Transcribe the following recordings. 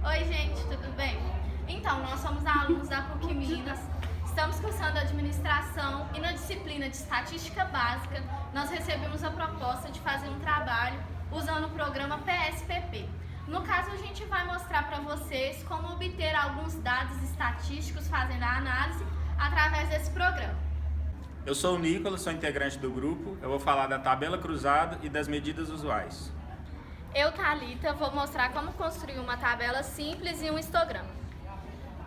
Oi, gente, tudo bem? Então, nós somos alunos da PUC Minas, estamos cursando administração e na disciplina de estatística básica nós recebemos a proposta de fazer um trabalho usando o programa PSPP. No caso, a gente vai mostrar para vocês como obter alguns dados estatísticos fazendo a análise através desse programa. Eu sou o Nicolas, sou integrante do grupo. Eu vou falar da tabela cruzada e das medidas usuais. Eu, Thalita, vou mostrar como construir uma tabela simples e um histograma.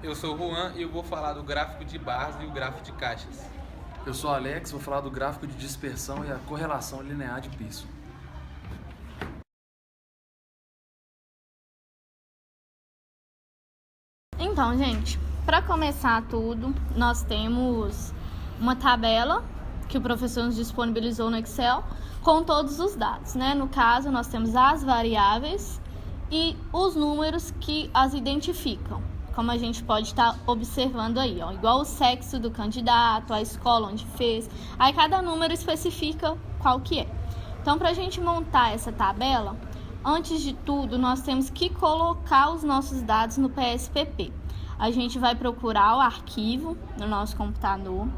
Eu sou o Juan e eu vou falar do gráfico de barras e o gráfico de caixas. Eu sou o Alex, vou falar do gráfico de dispersão e a correlação linear de Pearson. Então, gente, para começar tudo, nós temos uma tabela que o professor nos disponibilizou no Excel com todos os dados, né? No caso, nós temos as variáveis e os números que as identificam, como a gente pode estar observando aí, ó, igual o sexo do candidato, a escola onde fez, aí cada número especifica qual que é. Então, para a gente montar essa tabela, antes de tudo, nós temos que colocar os nossos dados no PSPP. A gente vai procurar o arquivo no nosso computador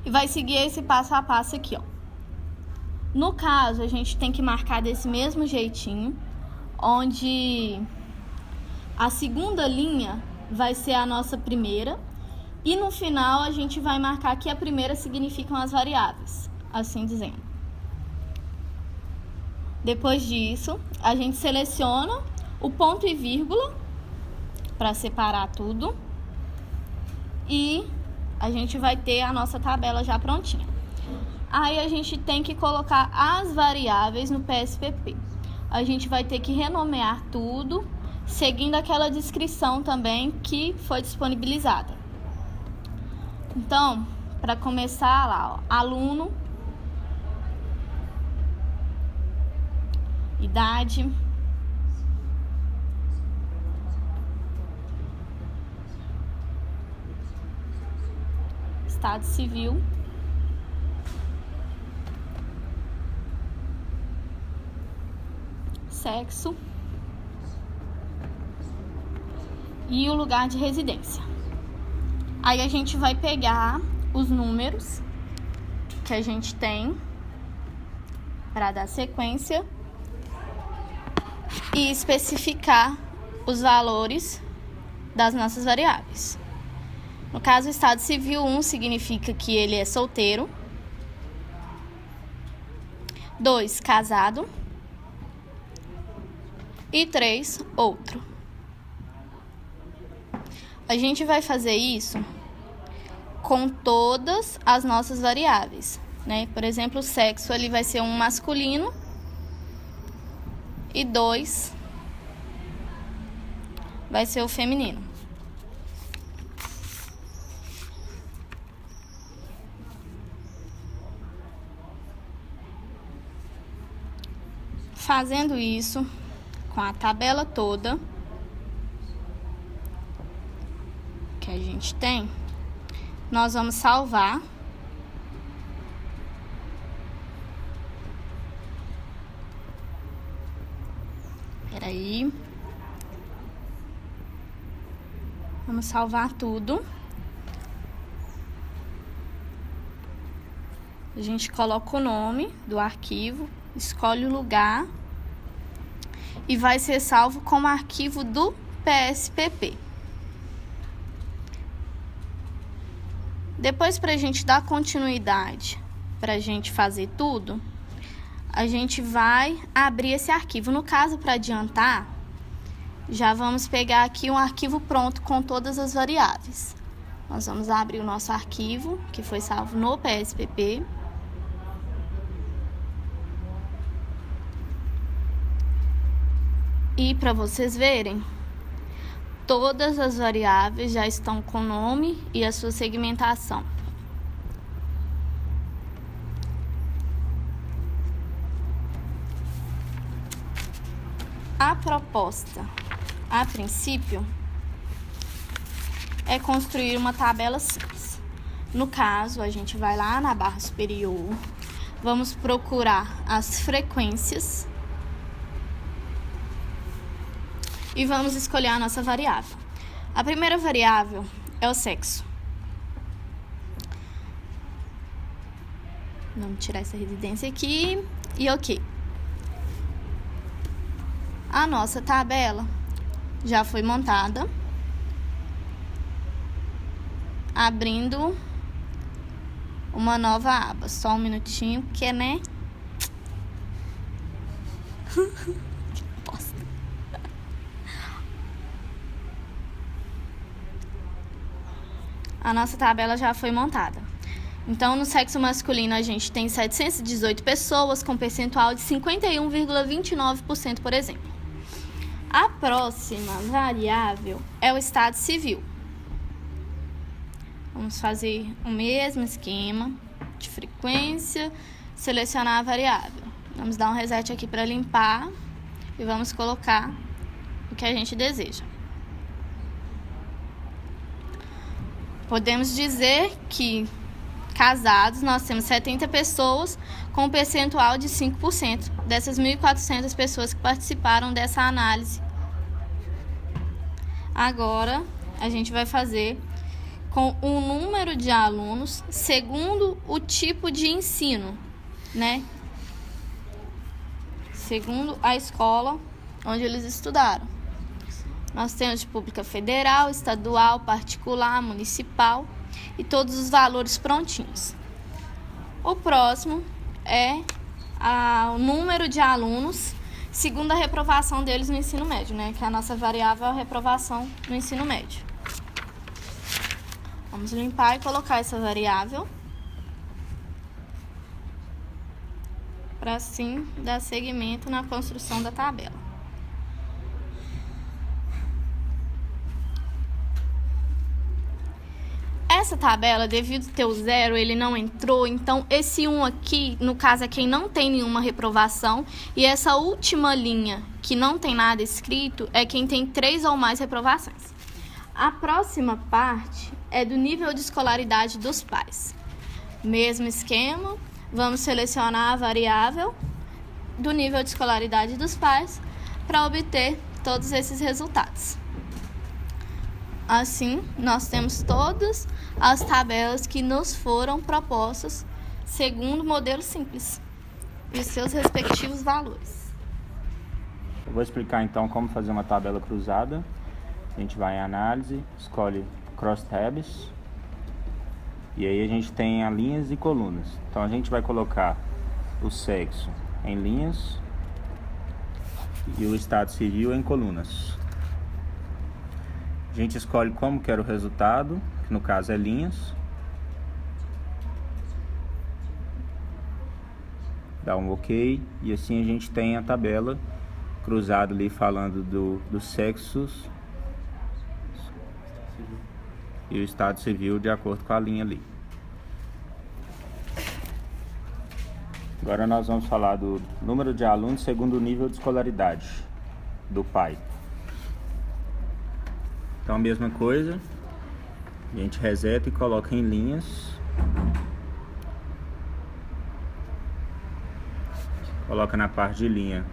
e vai seguir esse passo a passo aqui, ó. No caso, a gente tem que marcar desse mesmo jeitinho, onde a segunda linha vai ser a nossa primeira e no final a gente vai marcar que a primeira significam as variáveis, assim dizendo. Depois disso, a gente seleciona o ponto e vírgula para separar tudo e a gente vai ter a nossa tabela já prontinha. Aí a gente tem que colocar as variáveis no PSPP. A gente vai ter que renomear tudo, seguindo aquela descrição também que foi disponibilizada. Então, para começar lá, ó, aluno, idade, estado civil, sexo e o lugar de residência. Aí a gente vai pegar os números que a gente tem para dar sequência e especificar os valores das nossas variáveis. No caso, o estado civil 1 significa que ele é solteiro. 2, casado. E 3, outro. A gente vai fazer isso com todas as nossas variáveis, né? Por exemplo, o sexo ele vai ser um masculino e 2 vai ser o feminino. Fazendo isso com a tabela toda que a gente tem, nós vamos salvar. Peraí. Vamos salvar tudo. A gente coloca o nome do arquivo, escolhe o lugar e vai ser salvo como arquivo do PSPP. Depois, para a gente dar continuidade, para a gente fazer tudo, a gente vai abrir esse arquivo. No caso, para adiantar, já vamos pegar aqui um arquivo pronto com todas as variáveis. Nós vamos abrir o nosso arquivo, que foi salvo no PSPP. E para vocês verem, todas as variáveis já estão com o nome e a sua segmentação. A proposta, a princípio, é construir uma tabela simples. No caso, a gente vai lá na barra superior, vamos procurar as frequências e vamos escolher a nossa variável. A primeira variável é o sexo. Vamos tirar essa residência aqui e ok. A nossa tabela já foi montada. Abrindo uma nova aba. Só um minutinho, porque, né? Bosta. A nossa tabela já foi montada. Então, no sexo masculino, a gente tem 718 pessoas com percentual de 51,29%, por exemplo. A próxima variável é o estado civil. Vamos fazer o mesmo esquema de frequência, selecionar a variável. Vamos dar um reset aqui para limpar e vamos colocar o que a gente deseja. Podemos dizer que casados nós temos 70 pessoas com um percentual de 5% dessas 1.400 pessoas que participaram dessa análise. Agora a gente vai fazer com o número de alunos segundo o tipo de ensino, né? Segundo a escola onde eles estudaram. Nós temos de pública federal, estadual, particular, municipal e todos os valores prontinhos. O próximo é o número de alunos segundo a reprovação deles no ensino médio, né? Que a nossa variável é a reprovação no ensino médio. Vamos limpar e colocar essa variável para assim dar seguimento na construção da tabela. Essa tabela, devido ter o 0, ele não entrou, então esse 1 aqui, no caso é quem não tem nenhuma reprovação, e essa última linha, que não tem nada escrito, é quem tem 3 ou mais reprovações. A próxima parte é do nível de escolaridade dos pais. Mesmo esquema, vamos selecionar a variável do nível de escolaridade dos pais para obter todos esses resultados. Assim, nós temos todas as tabelas que nos foram propostas segundo o modelo simples e os seus respectivos valores. Eu vou explicar então como fazer uma tabela cruzada. A gente vai em análise, escolhe crosstabs e aí a gente tem as linhas e colunas. Então a gente vai colocar o sexo em linhas e o estado civil em colunas. A gente escolhe como quer o resultado, que no caso é linhas. Dá um OK e assim a gente tem a tabela cruzada ali falando dos sexos e o estado civil de acordo com a linha ali. Agora nós vamos falar do número de alunos segundo o nível de escolaridade do pai. Então a mesma coisa, a gente reseta e coloca em linhas. Coloca na parte de linha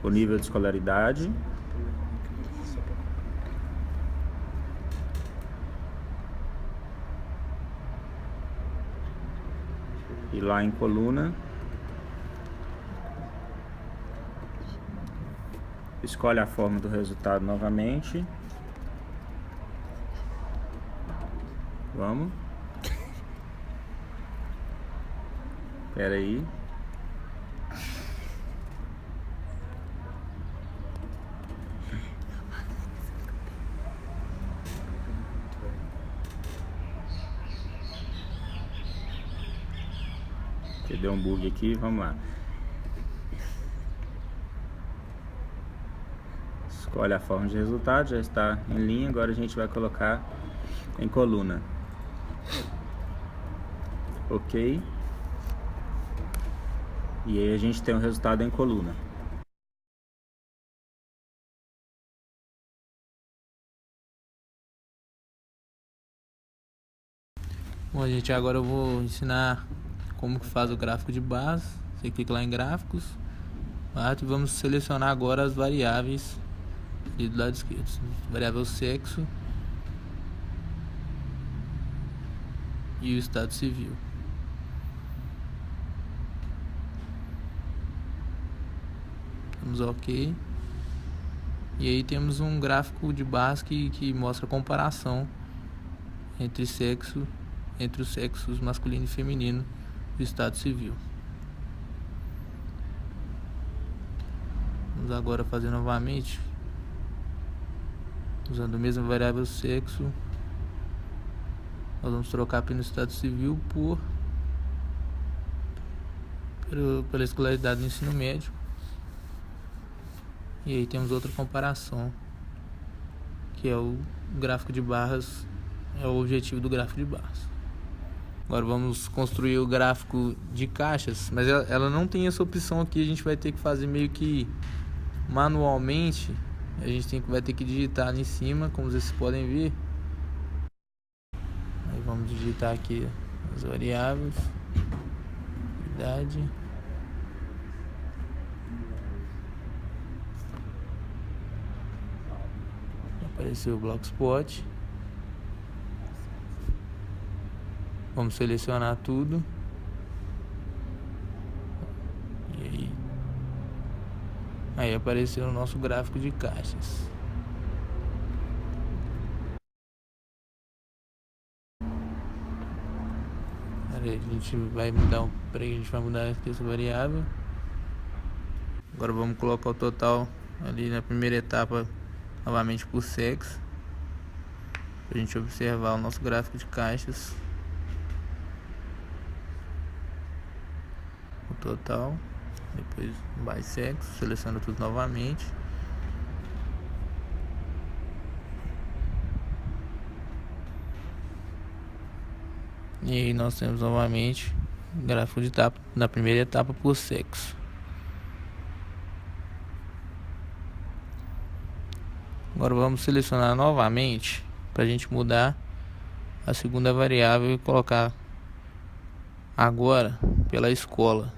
o nível de escolaridade. E lá em coluna, escolhe a forma do resultado novamente. Vamos. Espera aí. Deu um bug aqui, vamos lá. Escolhe a forma de resultado, já está em linha, agora a gente vai colocar em coluna. OK. E aí a gente tem o resultado em coluna. Bom, gente, agora eu vou ensinar como que faz o gráfico de base. Você clica lá em gráficos, e vamos selecionar agora as variáveis que ali do lado esquerdo. Variável sexo e o estado civil. Temos OK. E aí temos um gráfico de barras que mostra a comparação entre os sexos masculino e feminino do estado civil. Vamos agora fazer novamente, usando a mesma variável sexo. Nós vamos trocar pelo estado civil pela escolaridade no ensino médio. E aí temos outra comparação, que é o gráfico de barras, é o objetivo do gráfico de barras. Agora vamos construir o gráfico de caixas, mas ela não tem essa opção aqui, a gente vai ter que fazer meio que manualmente. A gente vai ter que digitar ali em cima, como vocês podem ver. Aí vamos digitar aqui as variáveis, idade. Apareceu o Blogspot. Vamos selecionar tudo. E aí apareceu o nosso gráfico de caixas. A gente vai mudar aqui essa variável. Agora vamos colocar o total ali na primeira etapa novamente por sexo, para a gente observar o nosso gráfico de caixas. O total, depois by sexo, seleciona tudo novamente. E aí nós temos novamente o gráfico de etapa, na primeira etapa por sexo. Agora vamos selecionar novamente para a gente mudar a segunda variável e colocar agora pela escola.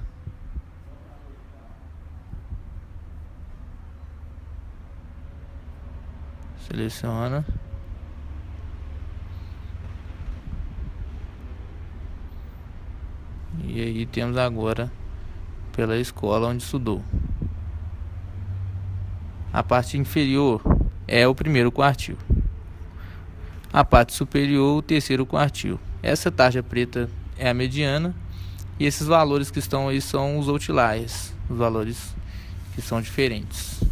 Seleciona. E aí temos agora pela escola onde estudou. A parte inferior é o primeiro quartil. A parte superior, o terceiro quartil. Essa taxa preta é a mediana. E esses valores que estão aí são os outliers, os valores que são diferentes.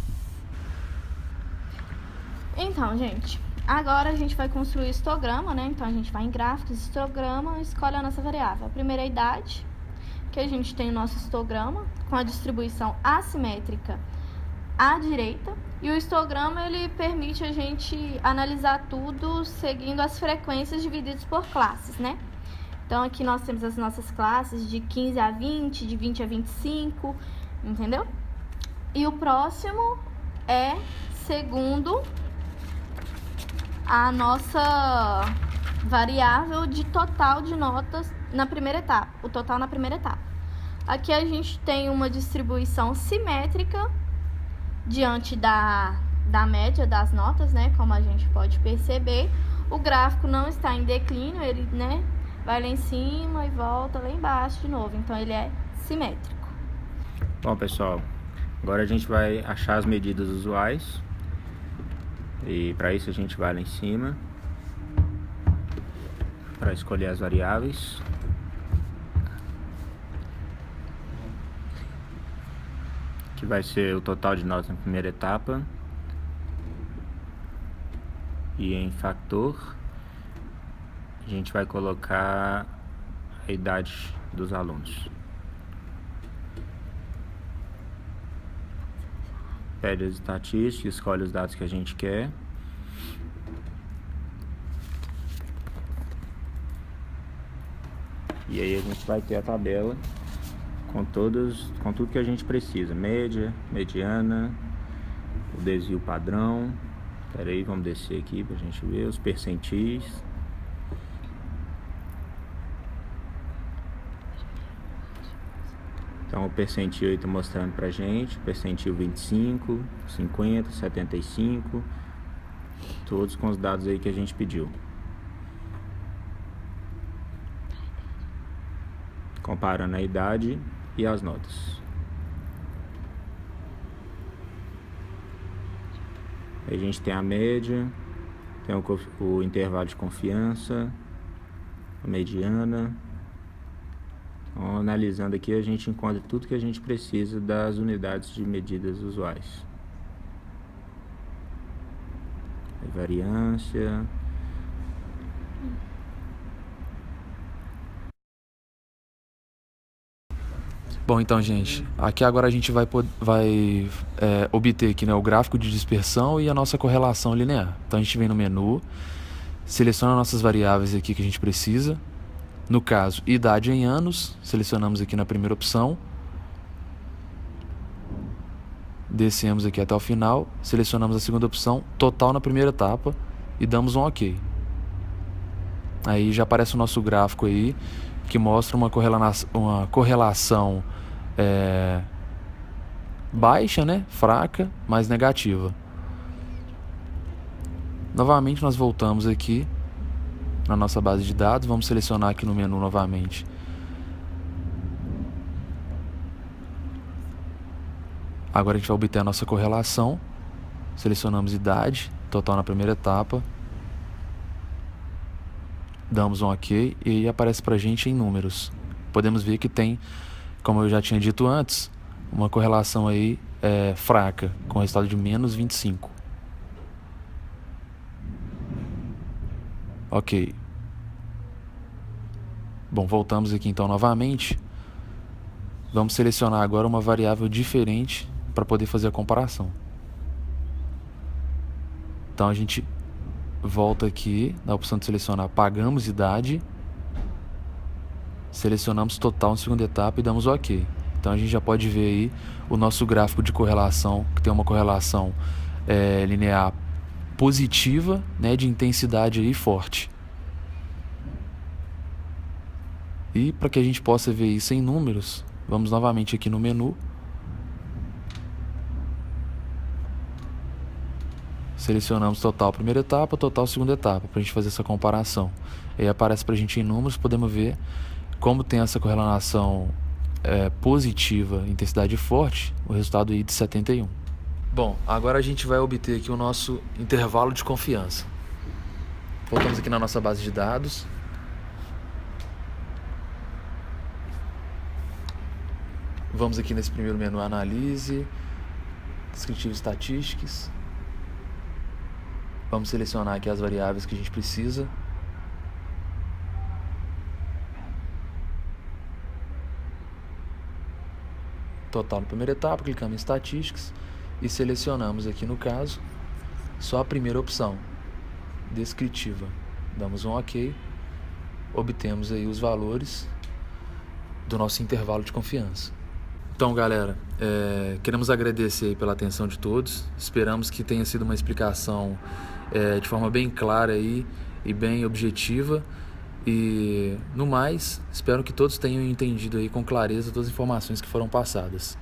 Então, gente, agora a gente vai construir o histograma, né? Então a gente vai em gráficos, histograma, escolhe a nossa variável. A primeira é a idade, que a gente tem o nosso histograma com a distribuição assimétrica à direita. E o histograma, ele permite a gente analisar tudo seguindo as frequências divididas por classes, né? Então, aqui nós temos as nossas classes de 15 a 20, de 20 a 25, entendeu? E o próximo é segundo a nossa variável de total de notas na primeira etapa, o total na primeira etapa. Aqui a gente tem uma distribuição simétrica diante da média das notas, né? Como a gente pode perceber, o gráfico não está em declínio, ele, né, vai lá em cima e volta lá embaixo de novo. Então, ele é simétrico. Bom, pessoal, agora a gente vai achar as medidas usuais. E para isso a gente vai lá em cima para escolher as variáveis. Que vai ser o total de notas na primeira etapa. E em fator, a gente vai colocar a idade dos alunos. Pede as estatísticas, escolhe os dados que a gente quer. E aí a gente vai ter a tabela com tudo que a gente precisa: média, mediana, o desvio padrão. Espera aí, vamos descer aqui pra gente ver os percentis. Então o percentil aí está mostrando pra gente, percentil 25, 50, 75, todos com os dados aí que a gente pediu. Comparando a idade e as notas. Aí a gente tem a média, tem o intervalo de confiança, a mediana. Então, analisando aqui, a gente encontra tudo que a gente precisa das unidades de medidas usuais. A variância. Bom, então, gente, aqui agora a gente vai obter aqui, né, o gráfico de dispersão e a nossa correlação linear. Então a gente vem no menu, seleciona nossas variáveis aqui que a gente precisa. No caso, idade em anos, selecionamos aqui na primeira opção. Descemos aqui até o final, selecionamos a segunda opção, total na primeira etapa e damos um OK. Aí já aparece o nosso gráfico aí, que mostra uma correlação baixa, né? Fraca, mas negativa. Novamente nós voltamos aqui na nossa base de dados, vamos selecionar aqui no menu novamente agora a gente vai obter a nossa correlação, selecionamos idade, total na primeira etapa, damos um OK e aí aparece pra gente em números. Podemos ver que tem, como eu já tinha dito antes, uma correlação aí fraca, com resultado de menos 25. Ok. Bom, voltamos aqui então novamente. Vamos selecionar agora uma variável diferente para poder fazer a comparação. Então a gente volta aqui na opção de selecionar, pagamos idade, selecionamos total na segunda etapa e damos OK. Então a gente já pode ver aí o nosso gráfico de correlação, que tem uma correlação linear positiva, né, de intensidade aí forte. E para que a gente possa ver isso em números, vamos novamente aqui no menu, selecionamos total primeira etapa, total segunda etapa, para a gente fazer essa comparação. Aí aparece para a gente em números, podemos ver como tem essa correlação positiva, intensidade forte, o resultado aí de 71. Bom, agora a gente vai obter aqui o nosso intervalo de confiança. Voltamos aqui na nossa base de dados. Vamos aqui nesse primeiro menu, Analise, Descritivo Statistics. Vamos selecionar aqui as variáveis que a gente precisa. Total na primeira etapa, clicamos em Statistics e selecionamos aqui no caso só a primeira opção, descritiva. Damos um OK, obtemos aí os valores do nosso intervalo de confiança. Então, galera, queremos agradecer aí pela atenção de todos. Esperamos que tenha sido uma explicação de forma bem clara aí e bem objetiva. E, no mais, espero que todos tenham entendido aí com clareza todas as informações que foram passadas.